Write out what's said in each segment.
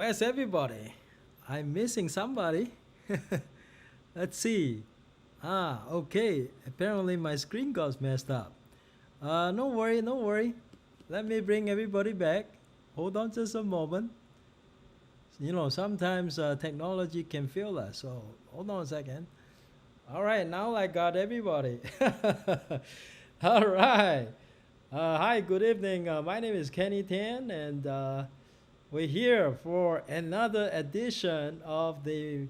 Where's everybody? I'm missing somebody. Let's see. Okay. Apparently my screen got messed up. No worry, no worry. Let me bring everybody back. Hold on just a moment. Sometimes technology can fail us. So hold on a second. All right, now I got everybody. All right. Hi, good evening. My name is Kenny Tan, and we're here for another edition of the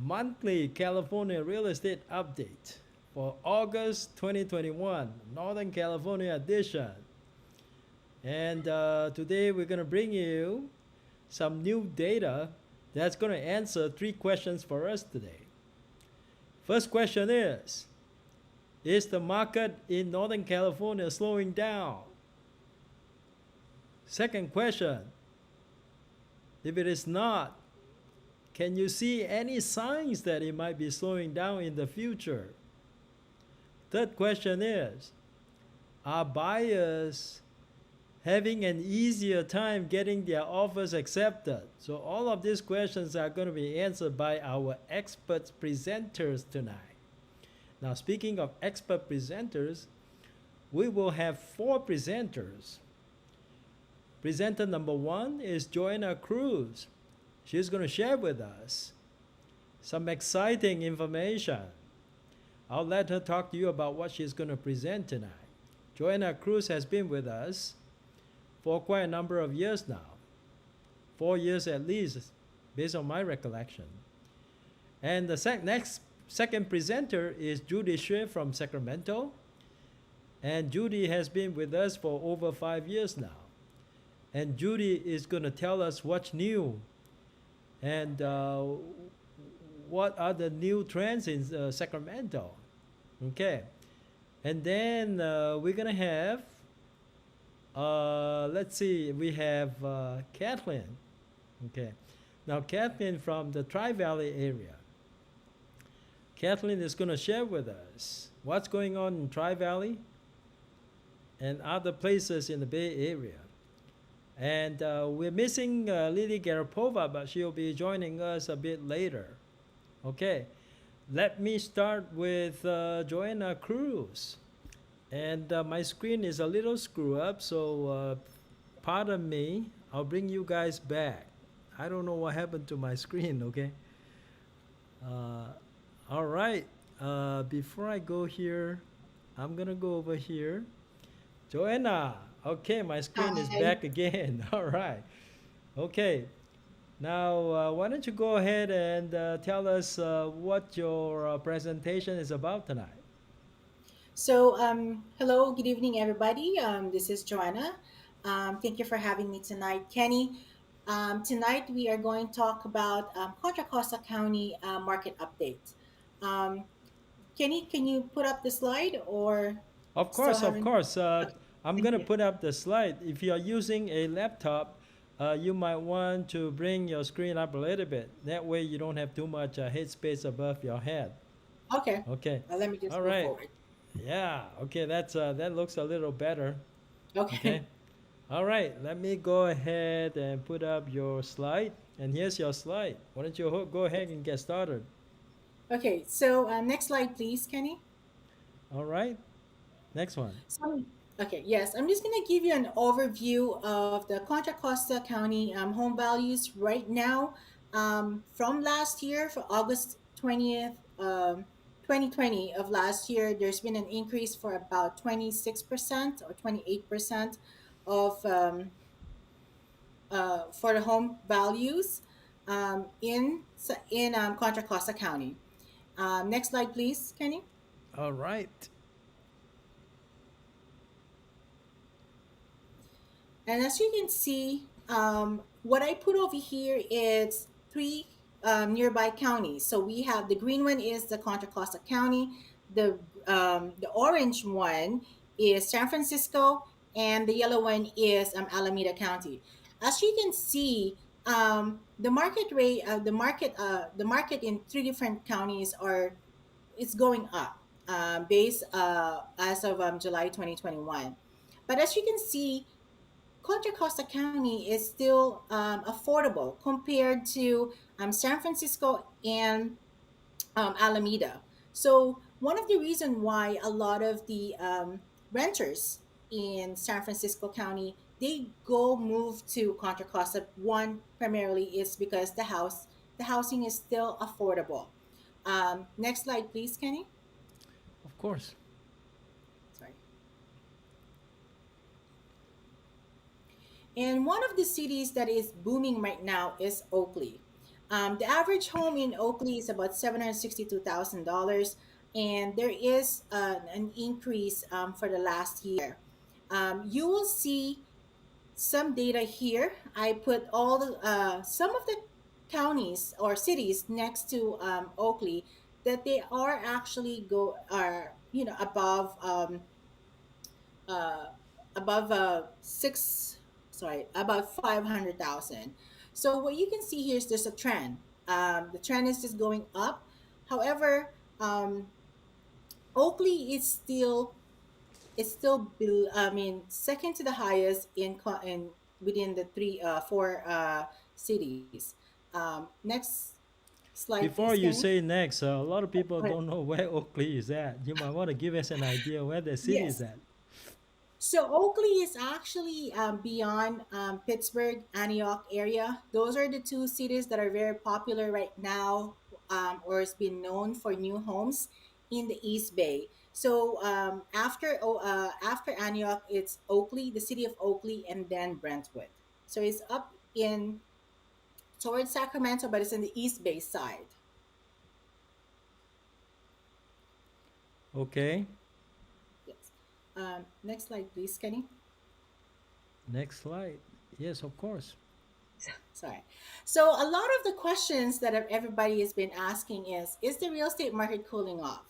monthly California real estate update for August 2021, Northern California edition. And today we're going to bring you some new data that's going to answer three questions for us today. First question is the market in Northern California slowing down? Second question, if it is not, can you see any signs that it might be slowing down in the future? Third question is, are buyers having an easier time getting their offers accepted? So all of these questions are going to be answered by our expert presenters tonight. Now, speaking of expert presenters, we will have four presenters. Presenter number one is Jhoanna Cruz. She's going to share with us some exciting information. I'll let her talk to you about what she's going to present tonight. Jhoanna Cruz has been with us for quite a number of years now, 4 years at least, based on my recollection. And the second presenter is Judie Xue from Sacramento. And Judie has been with us for over 5 years now. And Judie is going to tell us what's new and what are the new trends in Sacramento. Okay. And then we're going to have, let's see, we have Kathleen. Okay. Now, Kathleen from the Tri-Valley area. Kathleen is going to share with us what's going on in Tri-Valley and other places in the Bay Area. And we're missing Lily Garipova, but she'll be joining us a bit later. Okay, let me start with Jhoanna Cruz. And my screen is a little screwed up, so pardon me. I'll bring you guys back. I don't know what happened to my screen, okay? All right, before I go here, I'm gonna go over here. Jhoanna, okay, my screen is Hi. back again. All right, okay. Now, why don't you go ahead and tell us what your presentation is about tonight? Hello, good evening, everybody. This is Joanna. Thank you for having me tonight, Kenny. Tonight, we are going to talk about Contra Costa County market update. Um, Kenny, can you put up the slide or Of still course, of haven't? course. Okay, I'm thank gonna you. put up the slide. If you are using a laptop, you might want to bring your screen up a little bit. That way, you don't have too much headspace above your head. Okay, Okay. let me just All move right. forward. Yeah. Okay. That looks a little better. Okay. Okay. All right. Let me go ahead and put up your slide. And here's your slide. Why don't you go ahead and get started? Okay, next slide, please, Kenny. All right. Next one. So, okay, yes, I'm just going to give you an overview of the Contra Costa County home values right now. From last year, for August 20th, 2020 of last year, there's been an increase for about 26% or 28% of for the home values in Contra Costa County. Next slide, please, Kenny. All right. And as you can see, what I put over here is three nearby counties. So we have the green one is the Contra Costa County, the orange one is San Francisco, and the yellow one is Alameda County. As you can see, the market rate, the market in three different counties are it's going up, based as of July 2021. But as you can see, Contra Costa County is still affordable compared to San Francisco and Alameda. So one of the reason why a lot of the renters in San Francisco County, they go move to Contra Costa. One primarily is because the housing is still affordable. Next slide, please, Kenny. Of course. Sorry. And one of the cities that is booming right now is Oakley. The average home in Oakley is about $762,000, and there is an increase for the last year. You will see some data here. I put all the some of the counties or cities next to Oakley that they are actually go are uh, above six sorry about 500,000. So what you can see here is there's a trend. The trend is just going up. However, Oakley is still I mean, second to the highest in within the three four cities. Next slide, please, Before you Kenny. say next, a lot of people Go ahead. don't know where Oakley is at. You might want to give us an idea where the city is Yes. at. So Oakley is actually beyond Pittsburgh, Antioch area. Those are the two cities that are very popular right now, or has been known for new homes in the East Bay. So after Antioch, it's Oakley, the city of Oakley, and then Brentwood. So it's up in towards Sacramento, but it's in the East Bay side. Okay. Yes. Next slide, please, Kenny. Next slide. Yes, of course. Sorry. So a lot of the questions that everybody has been asking is the real estate market cooling off?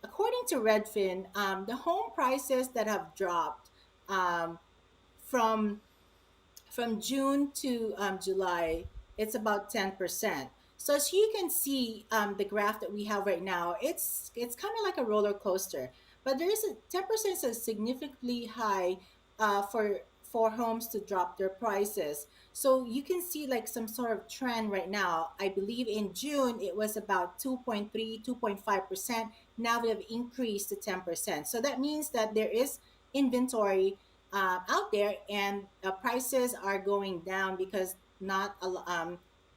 According to Redfin, the home prices that have dropped um, from June to July, it's about 10%. So as you can see, the graph that we have right now, it's kind of like a roller coaster. But there is a 10% is a significantly high for homes to drop their prices. So you can see like some sort of trend right now. I believe in June it was about 2.3, 2.5%. Now we have increased to 10%. So that means that there is inventory out there, and prices are going down because not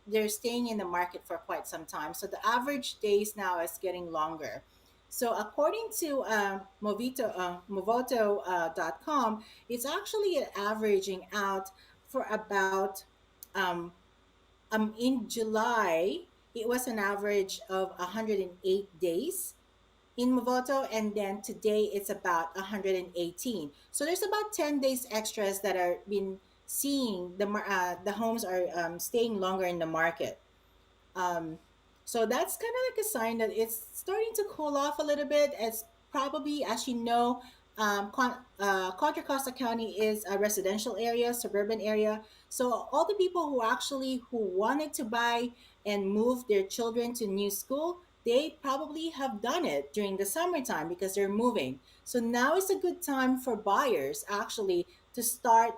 they're staying in the market for quite some time. So the average days now is getting longer. So according to Movoto.com, it's actually averaging out for about um, in July, it was an average of 108 days in Movoto, and then today it's about 118. So there's about 10 days extras that are been seeing the homes are staying longer in the market. Um, so that's kind of like a sign that it's starting to cool off a little bit. It's probably, as you know, Contra Costa County is a residential area, suburban area. So all the people who wanted to buy and move their children to new school, they probably have done it during the summertime because they're moving. So now is a good time for buyers actually to start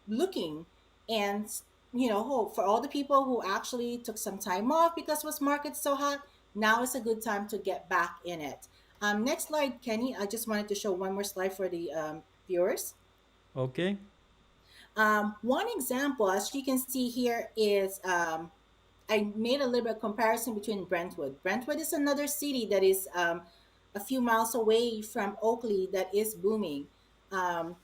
looking, and hope for all the people who actually took some time off because was market so hot. Now is a good time to get back in it. Next slide, Kenny. I just wanted to show one more slide for the viewers. Okay. One example, as you can see here, is I made a little bit of comparison between Brentwood. Brentwood is another city that is a few miles away from Oakley that is booming. Um,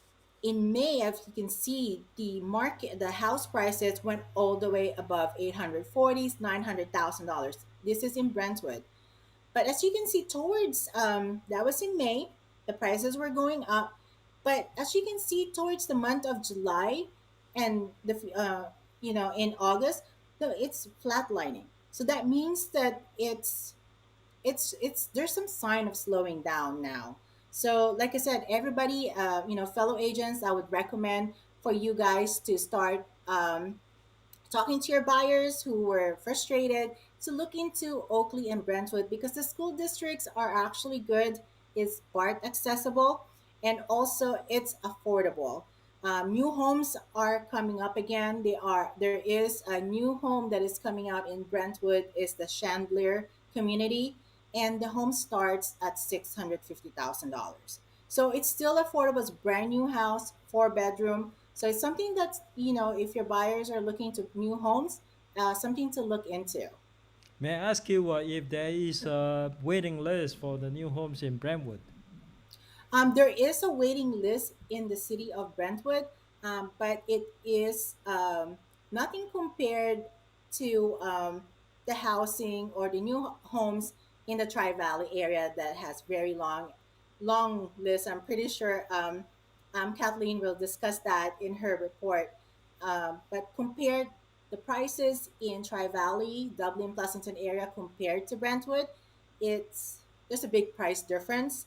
in May, as you can see, the house prices went all the way above 840s, $900,000. This is in Brentwood. But as you can see, towards that was in May, the prices were going up. But as you can see, towards the month of July and in August, no, it's flatlining. So that means that it's there's some sign of slowing down now. So like I said, everybody, fellow agents, I would recommend for you guys to start talking to your buyers who were frustrated to look into Oakley and Brentwood because the school districts are actually good, it's BART accessible, and also it's affordable. New homes are coming up again. There is a new home that is coming out in Brentwood. Is the Chandler community, and the home starts at $650,000. So it's still affordable. It's a brand new house, 4 bedroom. So it's something that's, if your buyers are looking to new homes, something to look into. May I ask you if there is a waiting list for the new homes in Brentwood? There is a waiting list in the city of Brentwood, but it is nothing compared to the housing or the new homes in the Tri Valley area that has very long list. I'm pretty sure Kathleen will discuss that in her report. But compared the prices in Tri Valley, Dublin, Pleasanton area compared to Brentwood, it's there's a big price difference.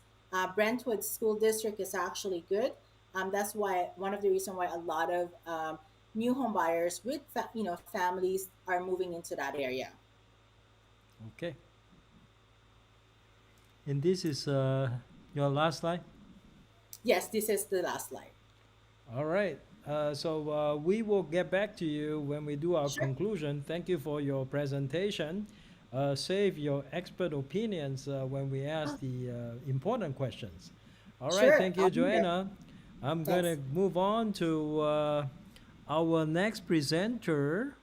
Brentwood School District is actually good. That's why one of the reasons why a lot of new home buyers with families are moving into that area. Okay. And this is your last slide? Yes, this is the last slide. All right. So we will get back to you when we do our Sure, conclusion. Thank you for your presentation. Save your expert opinions when we ask oh, the important questions. All right. sure. Thank you, I'll be there. Joanna. I'm going to Thanks. move on to our next presenter,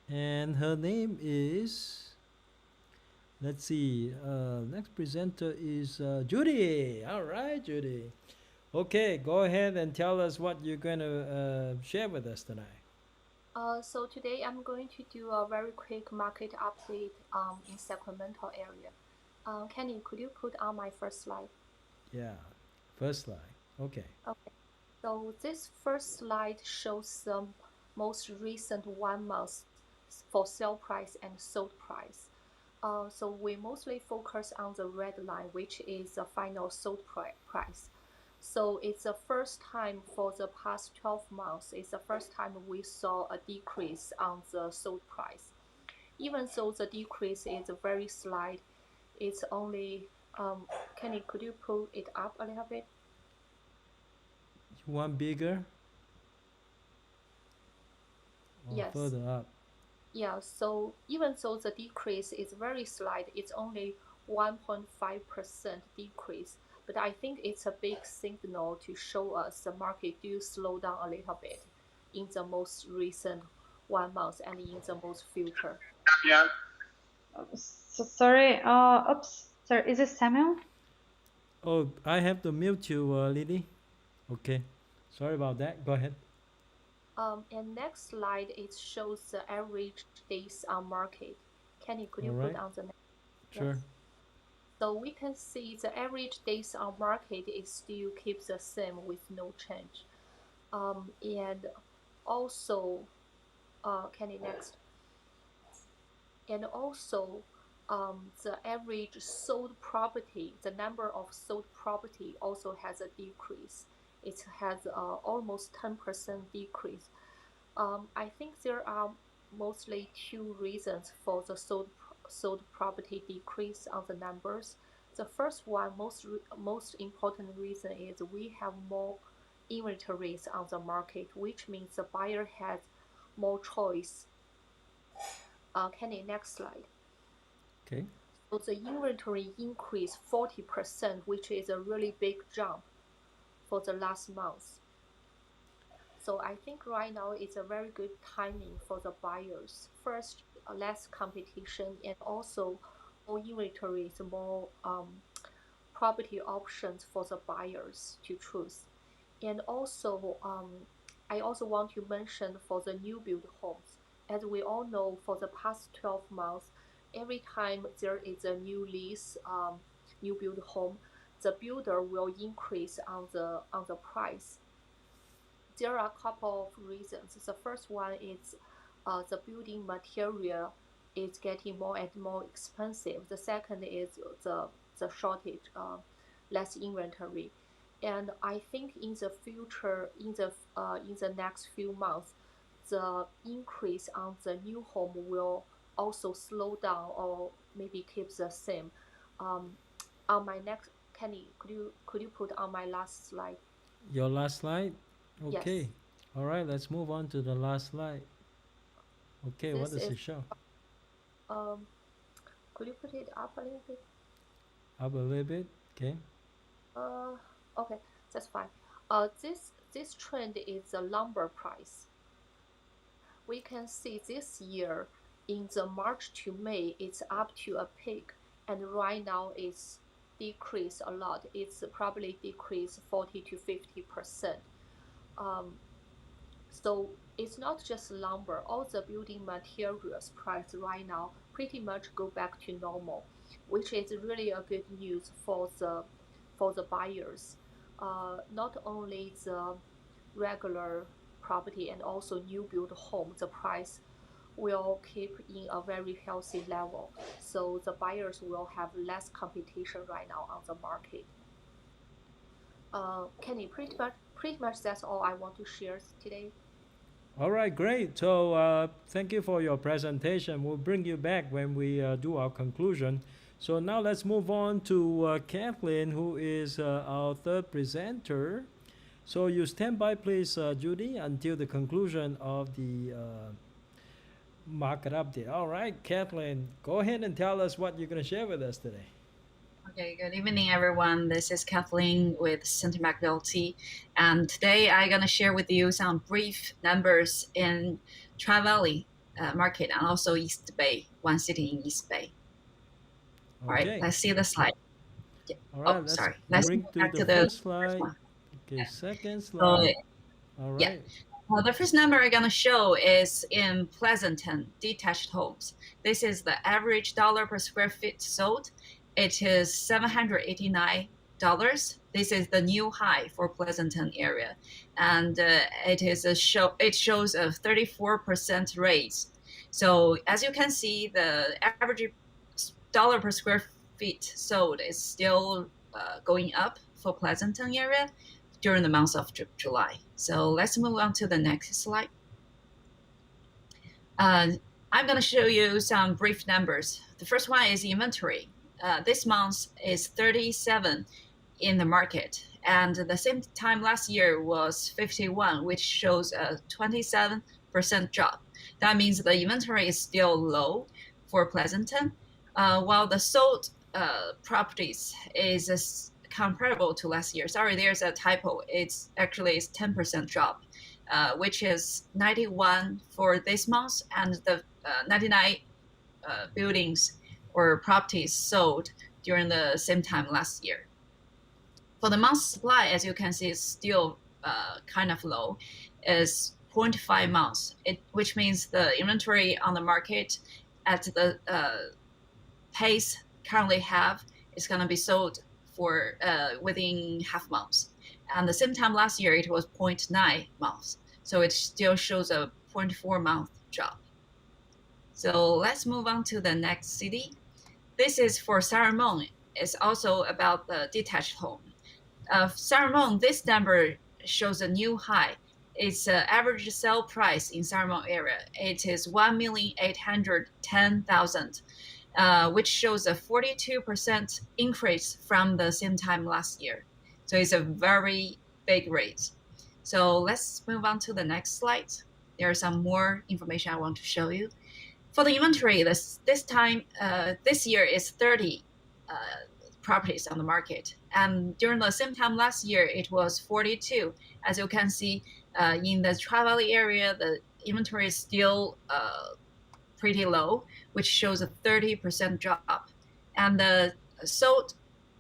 and her name is, let's see, next presenter is Judie. All right, Judie. Okay, go ahead and tell us what you're going to share with us tonight. So today I'm going to do a very quick market update in Sacramento area. Kenny, could you put on my first slide? Yeah, first slide. Okay. Okay. So this first slide shows the most recent 1 month for sale price and sold price. So we mostly focus on the red line, which is the final sold price. So it's the first time for the past 12 months, it's the first time we saw a decrease on the sold price. Even though the decrease is very slight, it's only, Kenny, could you pull it up a little bit? You want bigger or Yes. further up? Yeah, so even though the decrease is very slight, it's only 1.5% decrease, but I think it's a big signal to show us the market do slow down a little bit in the most recent 1 month and in the most future. Yeah. So sorry. Oops. Sorry. Is it Samuel? Oh, I have to mute you, Lily. Okay. Sorry about that. Go ahead. And next slide, it shows the average days on market. Kenny, could All you put right. on the next? Sure. Yes. So we can see the average days on market is still keeps the same with no change. And also, Kenny next. And also, the average sold property, the number of sold property also has a decrease. It has almost 10% decrease. I think there are mostly two reasons for the sold property decrease on the numbers. The first one, most important reason is we have more inventories on the market, which means the buyer has more choice. Kenny, next slide. Okay. So the inventory increased 40%, which is a really big jump for the last month. So I think right now it's a very good timing for the buyers. First, less competition, and also more inventories, more property options for the buyers to choose. And also, I also want to mention for the new build homes. As we all know, for the past 12 months, every time there is a new lease, new build home, the builder will increase on the price. There are a couple of reasons. The first one is the building material is getting more and more expensive. The second is the shortage, less inventory. And I think in the future, in the next few months, the increase on the new home will also slow down or maybe keep the same. Um, on my next, Kenny, could you put on my last slide? Your last slide. Okay. Yes, All right, let's move on to the last slide. Okay, what this does is, it show? um, could you put it up a little bit? Up a little bit. Okay. Uh, okay, that's fine. This trend is the lumber price. We can see this year in the March to May, it's up to a peak, and right now it's decreased a lot. It's probably decreased 40 to 50%. Um, so it's not just lumber. All the building materials price right now pretty much go back to normal, which is really a good news for the buyers. Not only the regular property and also new build home, the price will keep in a very healthy level. So the buyers will have less competition right now on the market. Kenny, pretty much that's all I want to share today. All right, great. So thank you for your presentation. We'll bring you back when we do our conclusion. So now let's move on to Kathleen, who is our third presenter. So you stand by, please, Judy, until the conclusion of the market update. All right, Kathleen, go ahead and tell us what you're going to share with us today. Okay, good evening, everyone. This is Kathleen with Center McNulty, and today I'm going to share with you some brief numbers in Tri-Valley market and also East Bay, one city in East Bay. All right, Okay. let's see the slide. Yeah. All right, let's sorry. Let's bring move to back the to the first first slide. one. Okay, second So, slide. All yeah. right. The first number I'm going to show is in Pleasanton, detached homes. This is the average dollar per square feet sold. It is $789. This is the new high for Pleasanton area, and it shows a 34% raise. So as you can see, the average dollar per square feet sold is still going up for Pleasanton area during the month of July. So let's move on to the next slide. I'm going to show you some brief numbers. The first one is inventory. This month is 37 in the market, and the same time last year was 51, which shows a 27% drop. That means the inventory is still low for Pleasanton, while the sold properties is comparable to last year. Sorry, there's a typo. It's 10% drop, which is 91 for this month, and the 99 buildings or properties sold during the same time last year. For the month supply, as you can see, is still kind of low, is 0.5 months, which means the inventory on the market at the pace currently have is going to be sold for within half months. And the same time last year, it was 0.9 months. So it still shows a 0.4 month drop. So let's move on to the next city. This is for Saramon. It's also about the detached home. Saramon, this number shows a new high. Its average sale price in Saramon area, it is 1,810,000, which shows a 42% increase from the same time last year. So it's a very big rate. So let's move on to the next slide. There are some more information I want to show you. For the inventory, this year is 30 properties on the market. And during the same time last year, it was 42. As you can see, in the Tri-Valley area, the inventory is still pretty low, which shows a 30% drop. And the sold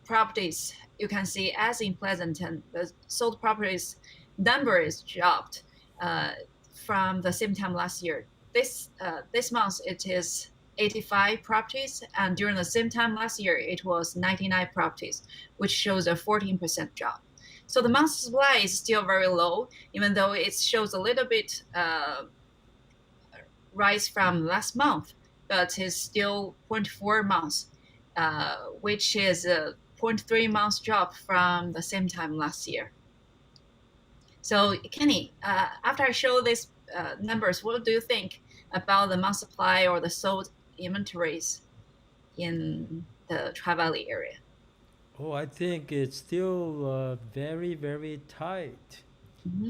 properties, you can see as in Pleasanton, the sold properties number is dropped from the same time last year. This month, it is 85 properties, and during the same time last year, it was 99 properties, which shows a 14% drop. So the month supply is still very low, even though it shows a little bit rise from last month, but it's still 0.4 months, which is a 0.3 months drop from the same time last year. So Kenny, after I show these numbers, what do you think about the month supply or the sold inventories in the Tri-Valley area? Oh, I think it's still very, very tight.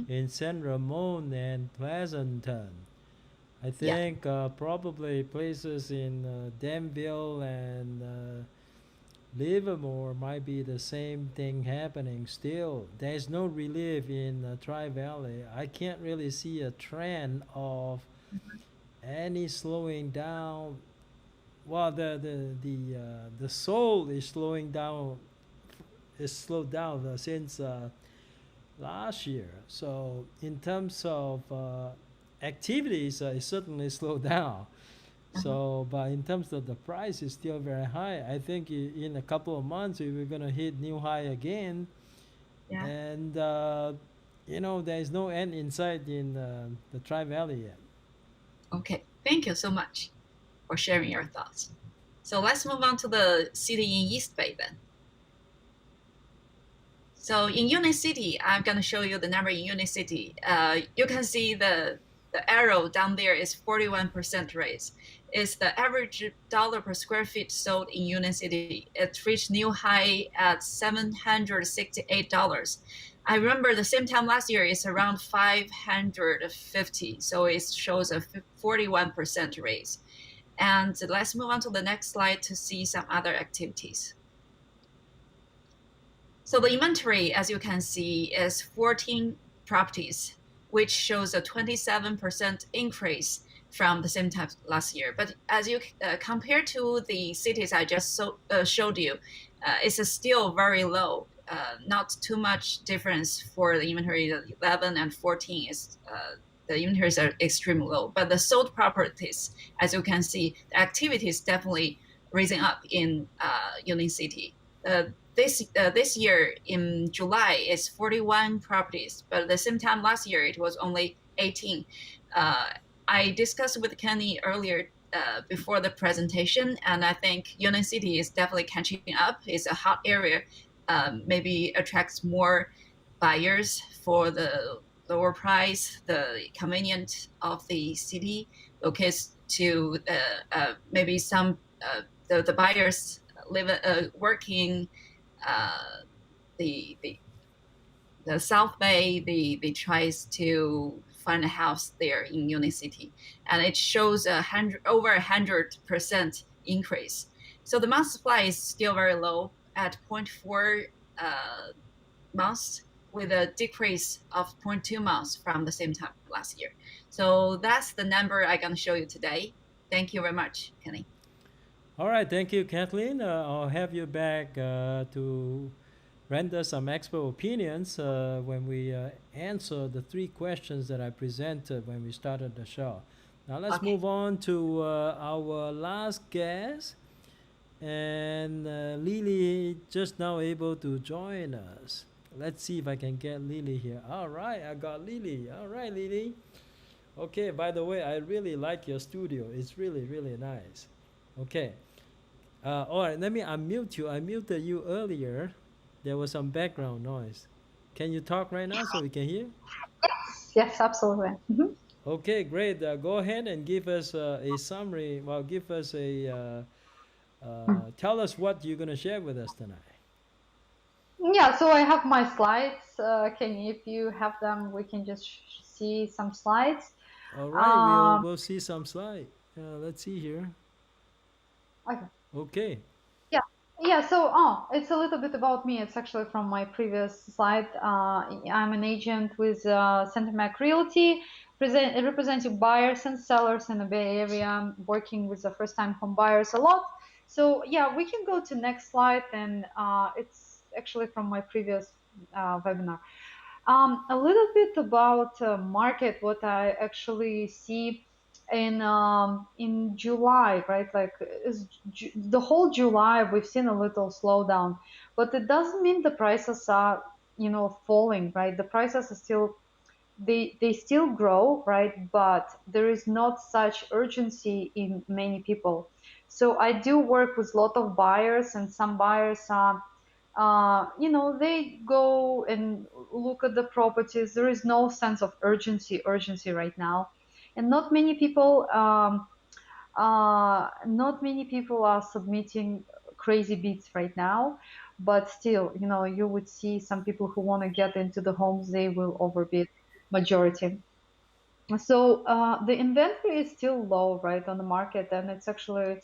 in San Ramon and Pleasanton. I Yeah. think probably places in Danville and Livermore might be the same thing happening still. There's no relief in Tri Valley. I can't really see a trend of any slowing down. Well, the soul is slowing down. Is slowed down since last year. So in terms of activities, it certainly slowed down. So, but in terms of the price, it's still very high. I think in a couple of months, we were gonna hit new high again, Yeah. and there is no end in sight in the Tri Valley yet. Okay. Thank you so much for sharing your thoughts. So let's move on to the city in East Bay then. So in Union City, I'm going to show you the number in Union City. You can see the arrow down there is 41% raise. It's the average dollar per square feet sold in Union City. It reached new high at $768. I remember the same time last year it's around 550, so it shows a 41% raise. And let's move on to the next slide to see some other activities. So the inventory, as you can see, is 14 properties, which shows a 27% increase from the same time last year. But as you compare to the cities I just showed you, it's still very low. Not too much difference for the inventory. 11 and 14 is the inventories are extremely low. But the sold properties, as you can see, the activity is definitely raising up in Union City. This year in July is 41 properties, but at the same time last year it was only 18. I discussed with Kenny earlier before the presentation, and I think Union City is definitely catching up. It's a hot area, maybe attracts more buyers for the lower price, the convenience of the city, locates to maybe some the buyers live working. The South Bay, they tries to find a house there in Union City, and it shows over 100% increase. So the month supply is still very low at 0.4 months, with a decrease of 0.2 months from the same time last year. So that's the number I'm going to show you today. Thank you very much, Kenny. All right, thank you, Kathleen. I'll have you back to render some expert opinions when we answer the 3 questions that I presented when we started the show. Now let's move on to our last guest. And Lily just now able to join us. Let's see if I can get Lily here. All right, I got Lily. All right, Lily. Okay, by the way, I really like your studio. It's really, really nice. Okay. All right, let me unmute you. I muted you earlier. There was some background noise. Can you talk right now so we can hear? Yes, absolutely. Okay, great. Go ahead and give us a summary. Well, give us a tell us what you're going to share with us tonight. Yeah, so I have my slides. If you have them, we can just see some slides. All right, we'll see some slides. Let's see here. Okay. Yeah, so it's a little bit about me. It's actually from my previous slide. I'm an agent with CenterMac Realty, representing buyers and sellers in the Bay Area, working with the first-time home buyers a lot. So yeah, we can go to next slide, and it's actually from my previous webinar. A little bit about market, what I actually see in July, right? Like the whole July, we've seen a little slowdown, but it doesn't mean the prices are, falling, right? The prices are still, they still grow, right? But there is not such urgency in many people. So I do work with a lot of buyers, and some buyers are, they go and look at the properties. There is no sense of urgency right now, and not many people are submitting crazy bids right now. but still, you would see some people who want to get into the homes, they will overbid majority. So the inventory is still low, right, on the market, and it's actually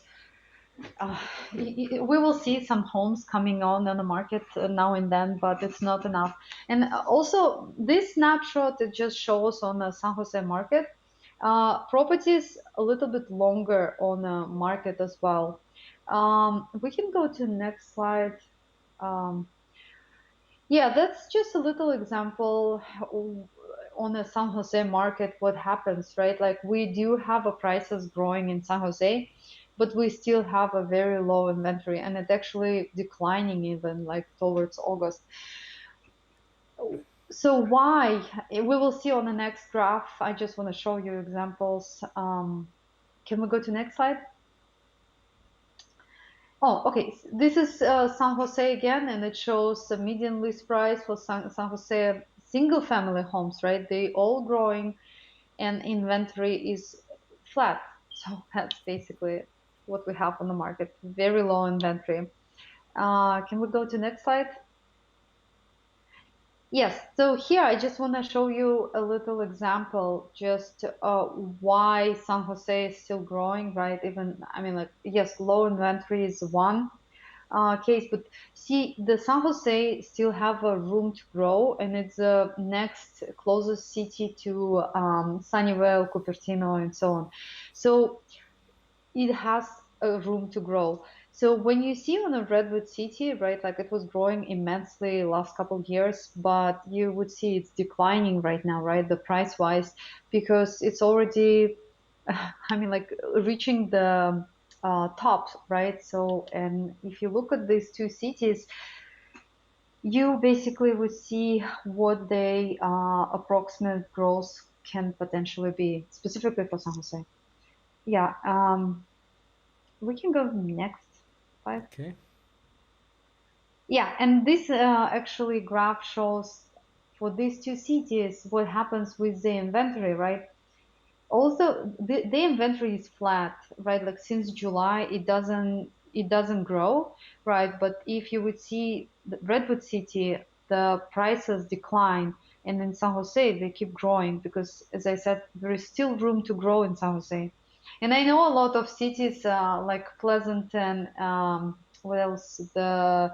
uh, we will see some homes coming on the market now and then, but it's not enough. And also, this snapshot, it just shows on the San Jose market properties a little bit longer on the market as well. We can go to next slide. Um, yeah, that's just a little example on the San Jose market, what happens, right? Like we do have a prices growing in San Jose, but we still have a very low inventory and it's actually declining even like towards August. So why? We will see on the next graph. I just want to show you examples. Can we go to next slide? Oh, okay. This is San Jose again, and it shows the median list price for San Jose single family homes, right? They all growing and inventory is flat. So that's basically what we have on the market. Very low inventory. Can we go to next slide? Yes, so here I just want to show you a little example, just why San Jose is still growing, right? Even, I mean, like, yes, low inventory is one case, but see, the San Jose still have a room to grow, and it's the next closest city to Sunnyvale, Cupertino, and so on. So it has a room to grow. So when you see on a Redwood City, right, like it was growing immensely last couple of years, but you would see it's declining right now, right, the price wise, because it's already, I mean, like reaching the top, right? So, and if you look at these two cities, you basically would see what the approximate growth can potentially be, specifically for San Jose. Yeah. We can go next slide. Okay. Yeah, and this actually graph shows for these two cities what happens with the inventory, right? Also, the inventory is flat, right? Like since July, it doesn't grow, right? But if you would see the Redwood City, the prices decline, and in San Jose they keep growing because, as I said, there is still room to grow in San Jose. And I know a lot of cities like Pleasant and what else? The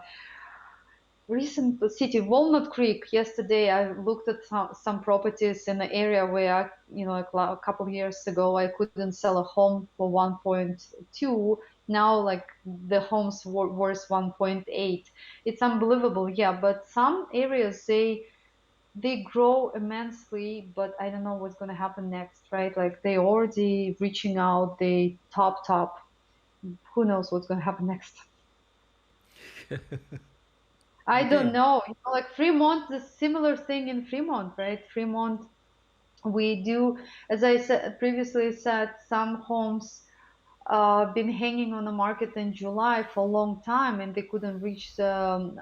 recent city, Walnut Creek. Yesterday, I looked at some properties in the area where, like a couple of years ago, I couldn't sell a home for 1.2. Now, like the homes were worth 1.8. It's unbelievable, yeah. But some areas they grow immensely, but I don't know what's going to happen next, right? Like they already reaching out, they top. Who knows what's going to happen next? I don't Okay. know. Like Fremont, the similar thing in Fremont, right? Fremont, we do, as I said previously said, some homes been hanging on the market in July for a long time, and they couldn't reach the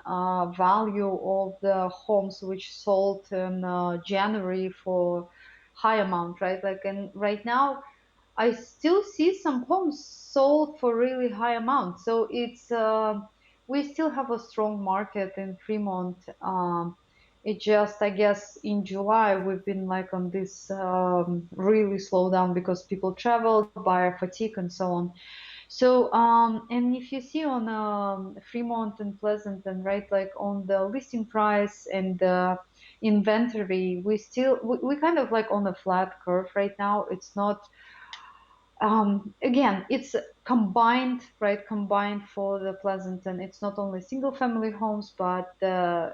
value of the homes which sold in January for high amount, right? Like, and right now I still see some homes sold for really high amounts. So it's we still have a strong market in Fremont. It just, I guess, in July we've been like on this really slow down because people traveled, buyer fatigue, and so on. So and if you see on Fremont and Pleasanton, right, like on the listing price and the inventory, we kind of like on a flat curve right now. It's not again, it's combined, right? Combined for the Pleasanton. It's not only single family homes, but the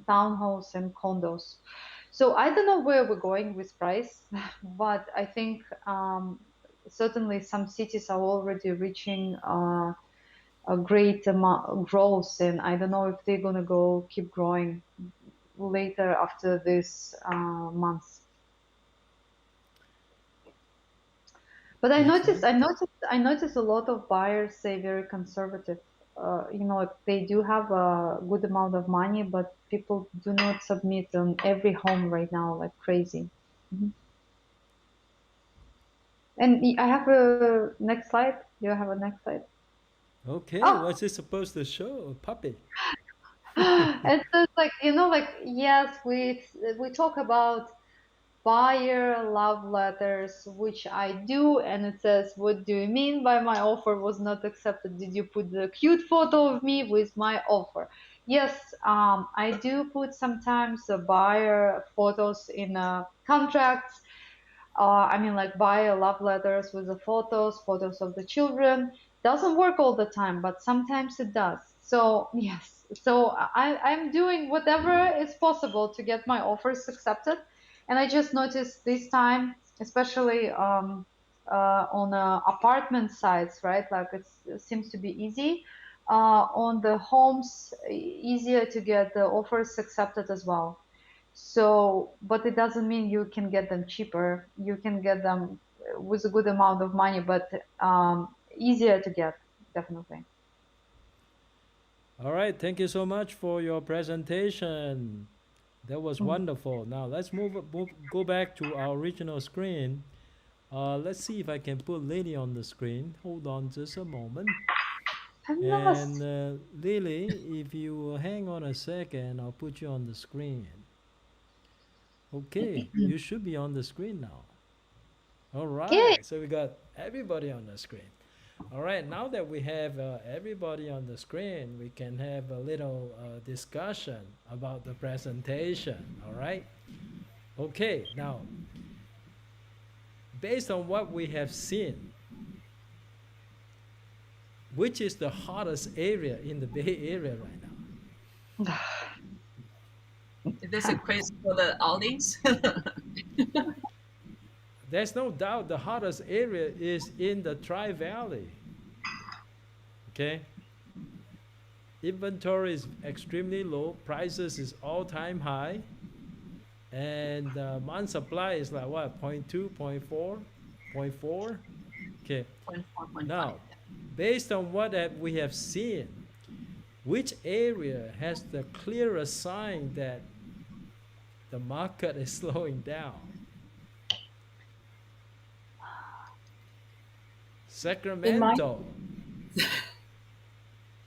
townhomes and condos. So I don't know where we're going with price, but I think certainly some cities are already reaching a great amount of growth, and I don't know if they're gonna go keep growing later after this month. But I Next noticed, slide. I noticed, I noticed a lot of buyers say very conservative. Like they do have a good amount of money, but people do not submit on every home right now like crazy. Mhm. And I have a next slide. You have a next slide. Okay. Oh, What's it supposed to show? A puppy. It's just like, like, yes, we talk about buyer love letters, which I do, and it says, what do you mean by my offer was not accepted? Did you put the cute photo of me with my offer? Yes, I do put sometimes the buyer photos in contracts. I mean, like buyer love letters with the photos of the children. Doesn't work all the time, but sometimes it does. So yes, so I'm doing whatever is possible to get my offers accepted. And I just noticed this time, especially on apartment sites, right? Like it seems to be easy. On the homes, easier to get the offers accepted as well. So, but it doesn't mean you can get them cheaper. You can get them with a good amount of money, but easier to get, definitely. All right, thank you so much for your presentation. That was Mm. wonderful. Now let's go back to our original screen. Let's see if I can put Lily on the screen. Hold on just a moment. I'm And lost. Lily, if you will hang on a second, I'll put you on the screen. Okay, you should be on the screen now. All Okay. right, so we got everybody on the screen. All right, now that we have everybody on the screen, we can have a little discussion about the presentation. All right. Okay, now, based on what we have seen, which is the hottest area in the Bay Area right now? Is this a quiz for the audience? There's no doubt the hottest area is in the Tri Valley. Okay. Inventory is extremely low, prices is all-time high, and month supply is like what, 0.2, 0.4, 0.4? Okay, 0.4, now, based on what we have seen, which area has the clearest sign that the market is slowing down? In my Sacramento. I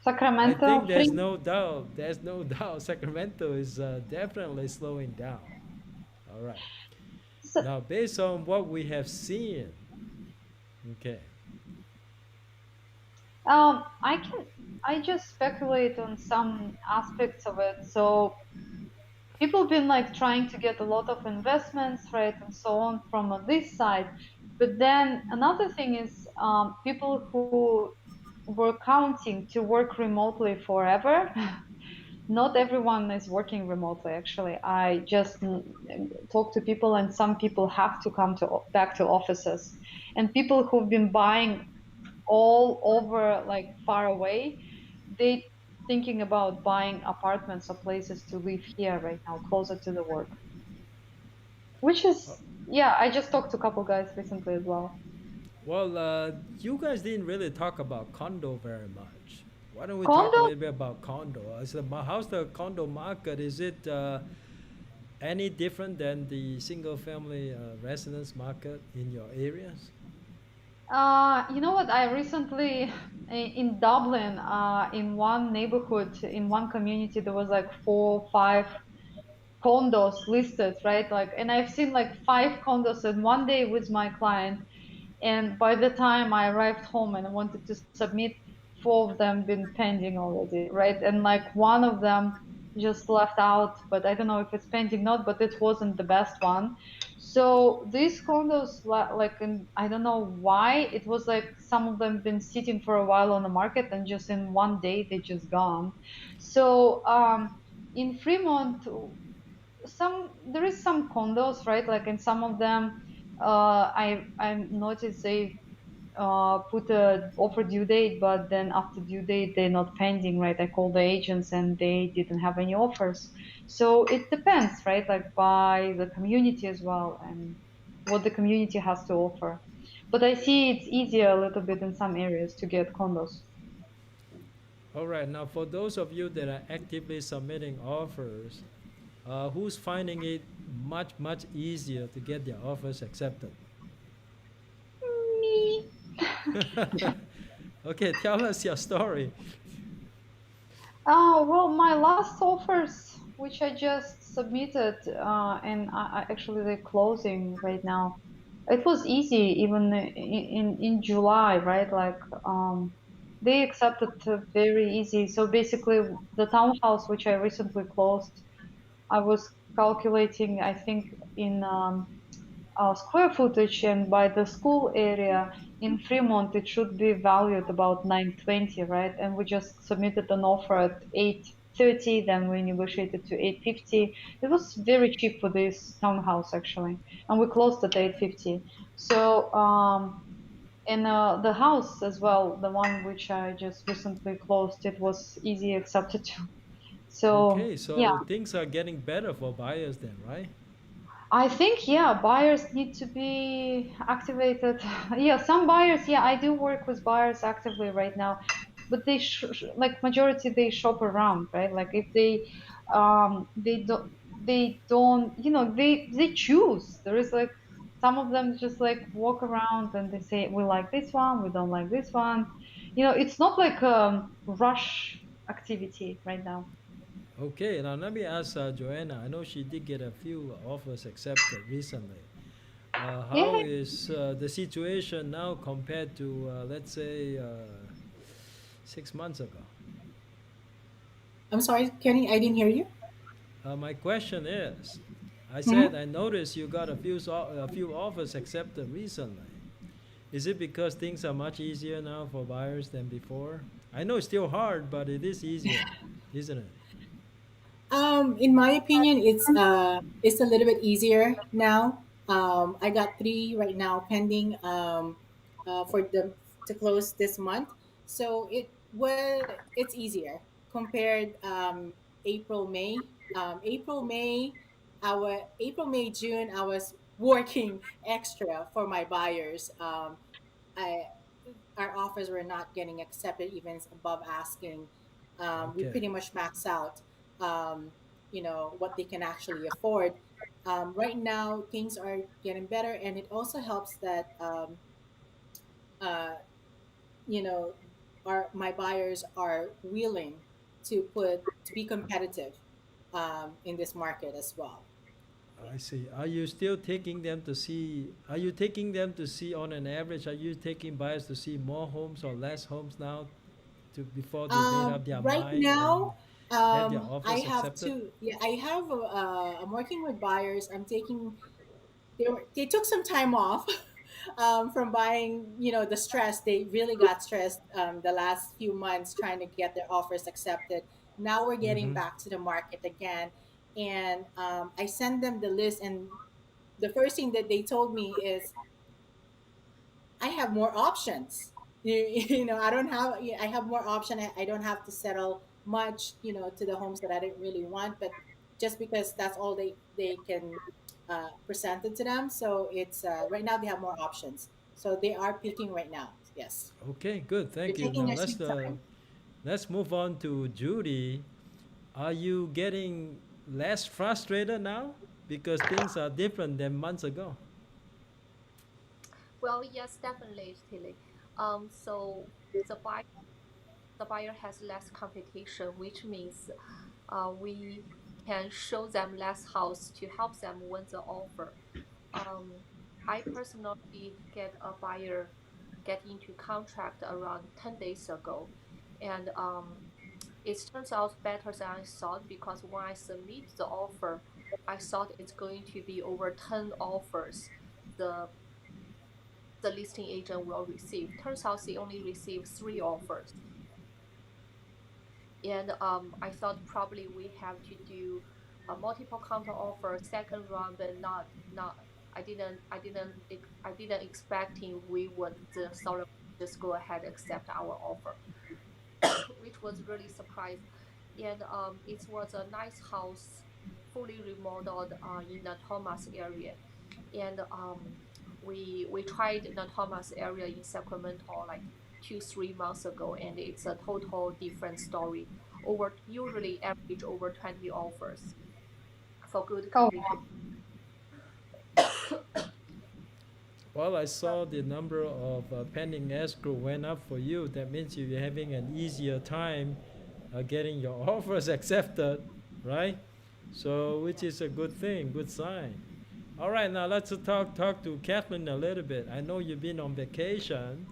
Sacramento, think free. there's no doubt Sacramento is definitely slowing down. All right. So, Now, based on what we have seen, okay, I just speculate on some aspects of it. So people have been like trying to get a lot of investments, right, and so on from this side. But then another thing is people who were counting to work remotely forever. Not everyone is working remotely. Actually, I just talk to people, and some people have to come to back to offices, and people who've been buying all over, like far away, they thinking about buying apartments or places to live here right now, closer to the work. Which is, yeah, I just talked to a couple guys recently as well. well, you guys didn't really talk about condo very much. Why don't we talk a Condo? little bit about condo? How's the condo market? Is it any different than the single-family residence market in your areas? You know what? I recently in Dublin, in one neighborhood, in one community, there was like 4, 5 condos listed, right? Like, and I've seen like 5 condos in one day with my client. And by the time I arrived home and I wanted to submit, 4 of them been pending already, right? And like one of them just left out, but I don't know if it's pending or not, but it wasn't the best one. So these condos, like, in, I don't know why, it was like some of them been sitting for a while on the market and just in one day they just gone. So in Fremont, some there is some condos, right? Like in some of them, I noticed they put a offer due date, but then after due date they're not pending, right? I called the agents and they didn't have any offers. So it depends, right? Like by the community as well and what the community has to offer. But I see it's easier a little bit in some areas to get condos. All right, now for those of you that are actively submitting offers, who's finding it much easier to get their offers accepted? Me. Okay, tell us your story. Well, my last offers, which I just submitted, and actually they're closing right now. It was easy, even in July, right? Like, they accepted very easy. So basically, the townhouse which I recently closed, I was calculating, I think, in square footage, and by the school area in Fremont, it should be valued about 920, right? And we just submitted an offer at 830, then we negotiated to 850. It was very cheap for this townhouse actually, and we closed at 850. So and the house as well, the one which I just recently closed, it was easy accepted too. So Okay, yeah, so things are getting better for buyers then, right? I think, yeah, buyers need to be activated. Yeah, some buyers, yeah, I do work with buyers actively right now, but they like majority they shop around, right? Like if they don't, they choose. There is like some of them just like walk around and they say we like this one, we don't like this one. It's not like rush activity right now. Okay, now let me ask Joanna. I know she did get a few offers accepted recently. How Yeah. is the situation now compared to, let's say, 6 months ago? I'm sorry, Kenny, I didn't hear you. My question is, I said Mhm. I noticed you got a few offers accepted recently. Is it because things are much easier now for buyers than before? I know it's still hard, but it is easier, isn't it? In my opinion, it's a little bit easier now. I got three right now pending for them to close this month, so it's easier compared April May. April May June I was working extra for my buyers. I Our offers were not getting accepted even above asking. We Okay. pretty much max out, what they can actually afford. Right now, things are getting better, and it also helps that uh, you know our my buyers are willing to be competitive in this market as well. I see. Are you still taking them to see? Are you taking them to see on an average? Are you taking buyers to see more homes or less homes now to before they made up their Right mind and now, have their I offers have accepted? two. Yeah, I'm working with buyers. They took some time off from buying. The stress, they really got stressed the last few months trying to get their offers accepted. Now we're getting Mm-hmm. back to the market again, and I send them the list, and the first thing that they told me is I have more options. I don't have. I have more option. I don't have to settle much. To the homes that I didn't really want, but just because that's all they can present it to them. So it's right now they have more options. So they are picking right now. Yes, Okay, good. they're Thank you. taking Now their sweet time. let's move on to Judy. Are you getting less frustrated now because things are different than months ago? Well, yes, definitely, Tilly. So the buyer the buyer has less competition, which means we can show them less house to help them win the offer. Um, I personally get into contract around 10 days ago, and it turns out better than I thought because when I submit the offer, I thought it's going to be over 10 offers the the listing agent will receive. Turns out they only received 3 offers. And I thought probably we have to do a multiple counter offer second round, but not. I didn't expecting we would the seller just go ahead and accept our offer, which was really surprised. And it was a nice house, fully remodeled in the Thomas area, and we tried the Thomas area in Sacramento like 2 3 months ago, and it's a total different story. Over usually average over 20 offers for good Oh, condition. Well, I saw the number of pending escrow went up for you. That means you're having an easier time getting your offers accepted, right? So, which is a good thing, good sign. All right, now let's talk to Kathleen a little bit. I know you've been on vacation,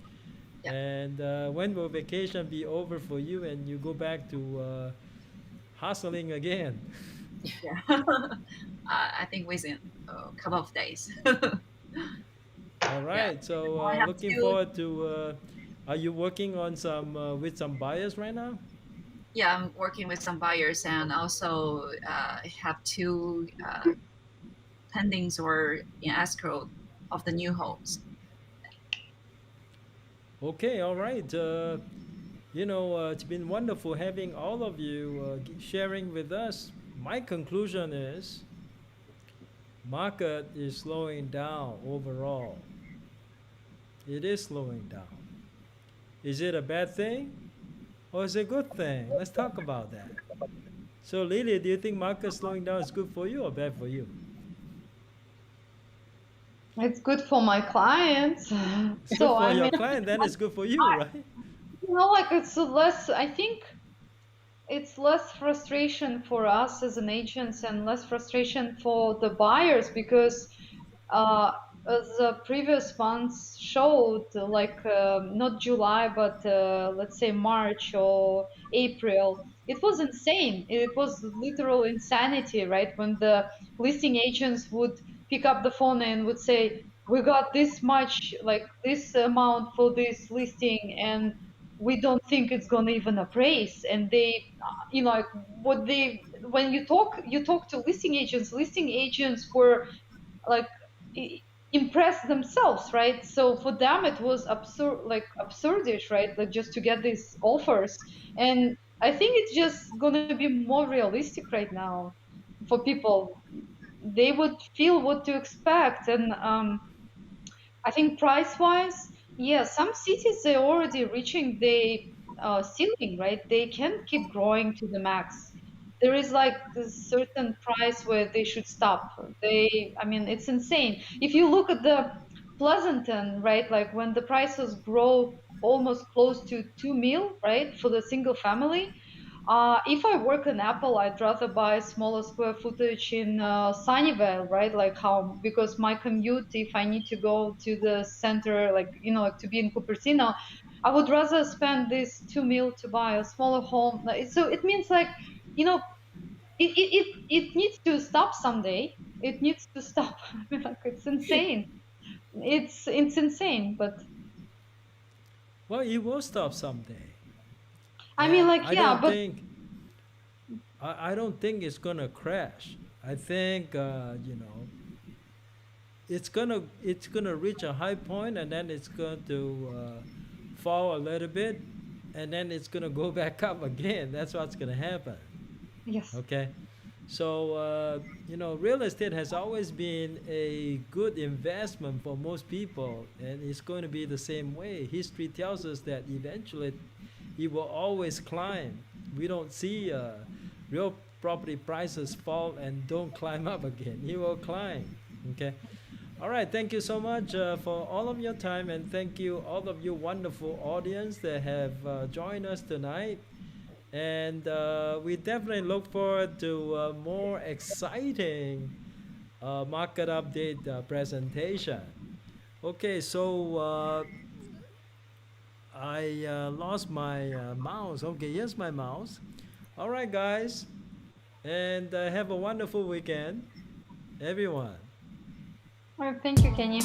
Yeah. and when will vacation be over for you and you go back to hustling again? Yeah. I think within a couple of days. All Yeah. right, so I have looking two. forward to. Are you working on some with some buyers right now? Yeah, I'm working with some buyers and also have two pendings or in escrow of the new homes. Okay, all right. It's been wonderful having all of you sharing with us. My conclusion is market is slowing down overall. It is slowing down. Is it a bad thing or is it a good thing? Let's talk about that. So, Lily, do you think market slowing down is good for you or bad for you? It's good for my clients. It's good So for I your mean, client, then it's good for you, right? like it's less, I think it's less frustration for us as an agents and less frustration for the buyers because uh, as the previous months showed, like not July, but let's say March or April, it was insane. It was literal insanity, right? When the listing agents would pick up the phone and would say, "We got this much, like this amount for this listing, and we don't think it's gonna even appraise." And they, like what they, when you talk to listing agents were like impress themselves, right? So for them it was absurd, like absurdish, right? Like just to get these offers. And I think it's just gonna be more realistic right now for people. They would feel what to expect. And I think price wise, yeah, some cities they're already reaching the ceiling, right? They can't keep growing to the max. There is like this certain price where they should stop. I mean, it's insane. If you look at the Pleasanton, right, like when the prices grow almost close to 2 mil, right, for the single family, if I work in Apple, I'd rather buy smaller square footage in Sunnyvale, right? Like how, because my commute, if I need to go to the center, like, like to be in Cupertino, I would rather spend this 2 mil to buy a smaller home. So it means like, you know, it needs to stop someday. It needs to stop. I mean, like it's insane. It's insane, but Well, it will stop someday. I mean, And like yeah, but I don't think it's gonna crash. I think it's gonna reach a high point and then it's going to fall a little bit and then it's gonna go back up again. That's what's gonna happen. yes, Okay. So, real estate has always been a good investment for most people, and it's going to be the same way. History tells us that eventually it will always climb. We don't see real property prices fall and don't climb up again. It will climb. Okay. All right. Thank you so much for all of your time, and thank you all of you wonderful audience that have joined us tonight. And we definitely look forward to more exciting market update presentation. Okay, so I lost my mouse. Okay, here's my mouse. All right, guys, and have a wonderful weekend, everyone. well, thank you, Kenny.